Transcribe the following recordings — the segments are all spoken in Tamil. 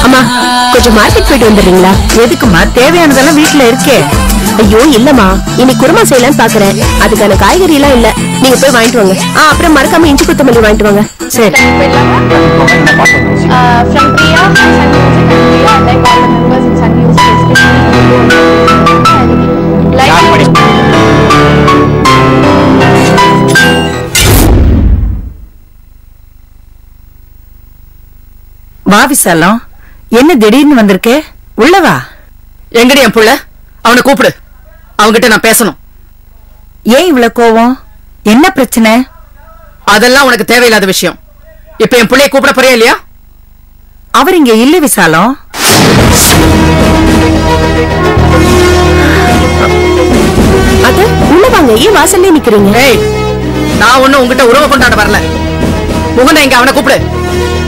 அம்மா கொஞ்சம் மார்க்கெட் போயிட்டு வந்துடுறீங்களா? எதுக்குமா? தேவையானதெல்லாம் வீட்டுல இருக்கே. ஐயோ இல்லம்மா, இன்னைக்கு குருமா செய்யலான்னு பாக்குறேன். அதுக்கான காய்கறி எல்லாம் இல்ல, நீங்க போய் வாங்கிட்டு வாங்க. அப்புறம் மறக்காம இஞ்சி கொத்தமல்லி வாங்கிட்டு வாங்க. சரி. வா விசாலம், என்ன திடீர்னு வந்திருக்கே? உள்ளவா. எங்கடி என் புள்ள? அவனை கூப்பிடு, அவங்கிட்ட நான் பேசணும். ஏன் இவ்வளவு கோவம்? என்ன பிரச்சனை? அதெல்லாம் உனக்கு தேவையில்லாத விஷயம். இப்ப என் பிள்ளைய கூப்பிட போறியா இல்லையா? அவர் இங்க இல்ல விசாலம். அது உள்ள வாங்க, ஏன் வாசல்ல நிக்கிறீங்க? ஏய், நான் ஒண்ணு உங்ககிட்ட உறவு கொண்டாட வரல. முகன இங்க அவனை கூப்பிடு.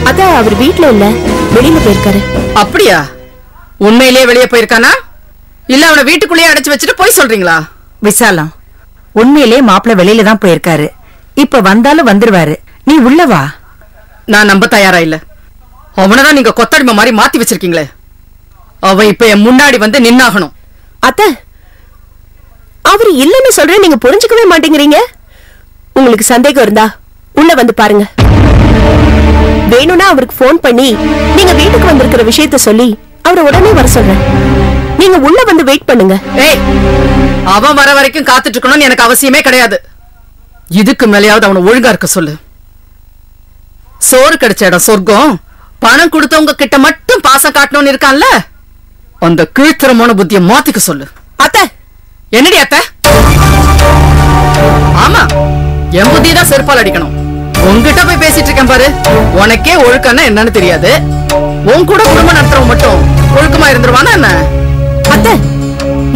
அத அவர் வீட்டுல இல்ல, வெளியில போயிருக்காரு. அப்படியா? உண்மையிலேயே வெளியே போயிருக்கானா இல்ல அவனை வீட்டுக்குள்ளேயே அடைச்சு வச்சுட்டு போய் சொல்றீங்களா? விசாலம், உண்மையிலே மாப்பிள்ள வெளியில தான் போயிருக்காரு. இப்ப வந்தாலும் வந்துருவாரு. நீ உள்ளவா. நான் நம்ப தயாரா இல்ல. அவனதான் நீங்க கொத்தடிமை மாதிரி மாத்தி வச்சிருக்கீங்களே. அவன் இப்ப என் முன்னாடி வந்து நின்னாகணும். அத்த, அவரு இல்லன்னு சொல்றேன், நீங்க புரிஞ்சுக்கவே மாட்டேங்கிறீங்க. உங்களுக்கு சந்தேகம் இருந்தா உள்ள வந்து பாருங்க. வேணும்னா அவருக்கு போன் பண்ணி நீங்க வீட்டுக்கு வந்திருக்கிற விஷயத்த சொல்லி அவரை உடனே வர சொல்றேன். நீங்க உள்ள வந்து வெயிட் பண்ணுங்க. ஏய், அவன் வர வரைக்கும் காத்துட்டு இருக்கணும்னு எனக்கு அவசியமே கிடையாது. இதுக்கு மேலேயாவது அவனை ஒழுங்கா இருக்க சொல்லு. சோறு கிடைச்ச இடம் சொர்க்கம். பணம் கொடுத்தவங்க கிட்ட மட்டும் பாசம் காட்டணும்னு இருக்கான்ல, அந்த கீழ்த்தரமான புத்திய மாத்திக்க சொல்லு. அத்த, என்னடி அத்த? ஆமா, என் புத்திதான் செருப்பால் அடிக்கணும். உன்கிட்ட போய் பேசிட்டு இருக்கேன் பாரு. உனக்கே ஒழுக்கம்னா என்னன்னு தெரியாது. உன் கூட குடும்பம் நடத்துறவங்க மட்டும் ஒழுக்கமா இருந்துருவானா என்ன? அத்த,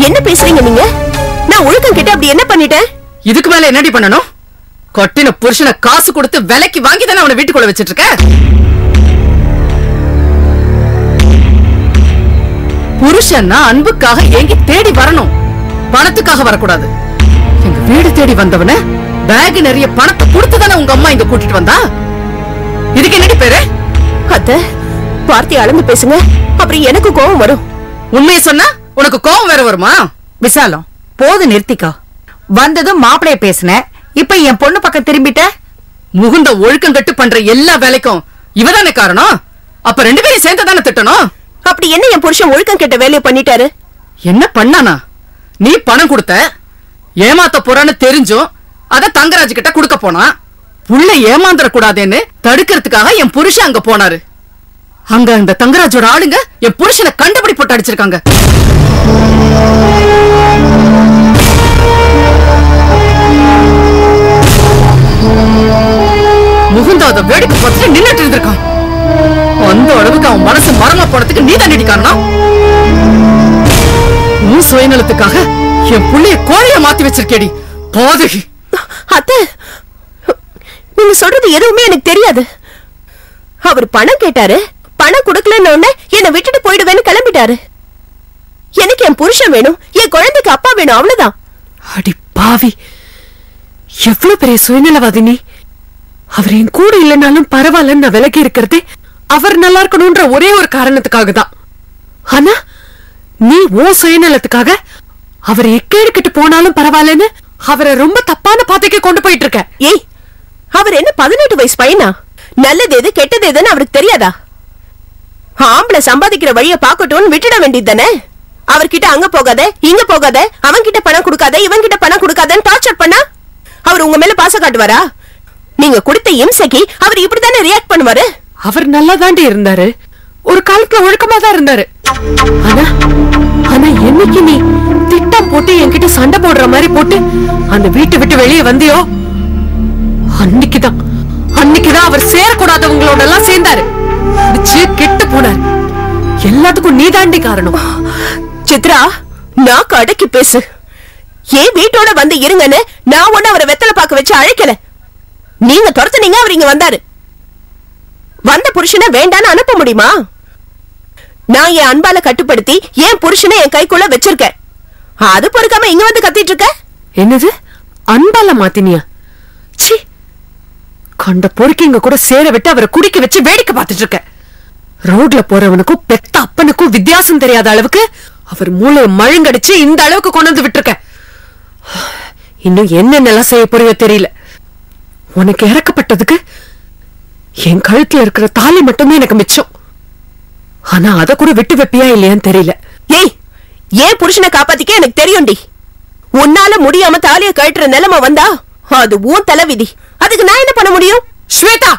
என்ன பேசுறீங்க நீங்க? நான் ஒழுக்கம் கிட்ட அப்படி என்ன பண்ணிட்டேன்? இதுக்கு மேல என்னடி பண்ணணும்? கொட்டின புருஷனை காசு கொடுத்து விலைக்கு வாங்கி தானே அவனை வீட்டுக்குள்ள வச்சிட்டு இருக்க. புருஷன்னா அன்புக்காக எங்க தேடி வரணும், பணத்துக்காக வரக்கூடாது. எங்க வீடு தேடி வந்தவன பேக் நிறைய பணத்தை கொடுத்துதானே உங்க அம்மா இங்க கூட்டிட்டு வந்தா. இதுக்கு என்னடி பேரு? அத்த, வார்த்தை அளந்து பேசுங்க, அப்புறம் எனக்கு கோபம் வரும். உண்மையை சொன்னா உனக்கு கோபம் வேற வருமா? விசாலம், போது நிறுத்திக்கோ. வந்ததும் மாப்பிளைய பேசுன, இப்ப என் பொண்ணு பக்கம் திரும்பிட்ட. முகுந்த ஒழுக்கம் கட்டு பண்ற எல்லா வேலைக்கும் இவதானே காரணம். அப்ப ரெண்டு பேரும் சேர்ந்து தானே திட்டணும். அப்படி என்ன என் புருஷன் ஒழுக்கம் கெட்ட வேலையை பண்ணிட்டாரு? என்ன பண்ணானா? நீ பணம் கொடுத்த, ஏமாத்த போறான்னு தெரிஞ்சும் அத தங்கராஜ் கிட்ட கொடுக்க போனா. புள்ள ஏமாந்துட கூடாதுன்னு தடுக்கிறதுக்காக என் புருஷன் அங்க போனாரு. அங்க இந்த தங்கராஜோட ஆளுங்க என் புருஷனை கண்டுபிடி போட்டு அடிச்சிருக்காங்க. முகுந்தா அத வேடிக்கை பார்த்துட்டு நின்னுட்டு இருந்திருக்கான். அந்த அளவுக்கு அவன் மனசு மரமா போனதுக்கு நீ தான் காரணம். உன் சுயநலத்துக்காக என் புள்ளைய கோழைய மாத்தி வச்சிருக்கேடி பாதகி. அத்தை, நீங்க சொல்றது எதுவுமே எனக்கு தெரியாது. அவர் பணம் கேட்டாரு, பணம் கொடுக்கலன்னு என்னை விட்டுட்டு போயிடுவேன்னு கிளம்பிட்டாரு. எனக்கு என் புருஷன் வேணும், என் குழந்தைக்கு அப்பா வேணும், அவ்வளவுதான். அடி பாவி, எவ்வளவு பெரிய சுயநலவாதி நீ. அவர் என் கூட இல்லைனாலும் பரவாயில்லன்னு நான் விலகி இருக்கிறதே அவர் நல்லா இருக்கணும்ன்ற ஒரே ஒரு காரணத்துக்காக தான். ஆனா நீ ஓ சுயநலத்துக்காக அவர் எக்கேடுக்கிட்டு போனாலும் பரவாயில்லன்னு அவரை ரொம்ப தப்பான பாதைக்கு கொண்டு போயிட்டு இருக்க. ஏய், அவர் என்ன 18 வயசு பையனா? நல்லது எது கெட்டது எதுன்னு அவருக்கு தெரியாதா? ஆம்பளை சம்பாதிக்கிற வழிய பாக்கட்டும்னு விட்டுட வேண்டியது தானே. அவர்கிட்ட அங்க போகாத, இங்க போகாத, அவன் கிட்ட பணம் கொடுக்காத, இவன் கிட்ட பணம் கொடுக்காதன்னு டார்ச்சர் பண்ணா அவர் உங்க மேல பாசம் காட்டுவாரா? நீங்க கொடுத்த இம்சைக்கு அவர் இப்படித்தானே ரியாக்ட் பண்ணுவாரு. அவர் நல்லா தாண்டி இருந்தாரு, ஒரு காலத்துல ஒழுக்கமா தான் இருந்தாரு. ஆனா ஆனா என்னைக்கு நீ திட்டம் போட்டு என்கிட்ட சண்டை போடுற மாதிரி போட்டு அந்த வீட்டை விட்டு வெளியே வந்தியோ, அன்னைக்குதான் அவர் சேரக்கூடாதவங்களோட எல்லாம் சேர்ந்தாரு, கெட்டு போனாரு. எல்லாத்துக்கும் நீ தாண்டி காரணம். சித்ரா, நாக்கு அடக்கி பேசு. ஏன் வீட்டோட வந்து இருங்கன்னு நான் ஒண்ணு அவரை வெத்தலை பாக்க வச்சு அழைக்கல. நீங்க துரத்துனீங்க, அவர் இங்க வந்தாரு. வந்த புருஷனை வேண்டான்னு அனுப்ப முடியுமா? நான் என் அன்பால கட்டுப்படுத்தி என் புருஷனை என் கைக்குள்ள வச்சிருக்கேன். அது பொறுக்காம இங்க வந்து கத்திட்டு இருக்க. என்னது, அன்பால மாத்தினியா? சி, கண்ட பொறுக்கிங்க கூட சேர விட்டு அவரை குடிக்க வச்சு வேடிக்கை பார்த்துட்டு இருக்க. ரோட்ல போறவனுக்கும் பெத்த அப்பனுக்கும் வித்தியாசம் தெரியாத அளவுக்கு அவர் மூளையை மழுங்கடிச்சு இந்த அளவுக்கு கொண்டு வந்து விட்டுருக்க. இன்னும் என்னென்னலாம் செய்ய போறியோ தெரியல. உனக்கு இறக்கப்பட்டதுக்கு என் கழுத்துல இருக்கிற தாலி மட்டுமே எனக்கு மிச்சம். ஆனா அத கூட விட்டு வைப்பியா இல்லையான்னு தெரியல. ஏய், ஏன் புருஷனை காப்பாத்திக்க எனக்கு தெரியும்டி. உன்னால முடியாம தாலிய கழட்டுற நிலைமை வந்தா அது உன் தலைவிதி. அதுக்கு நான் என்ன பண்ண முடியும்? ஸ்வேதா,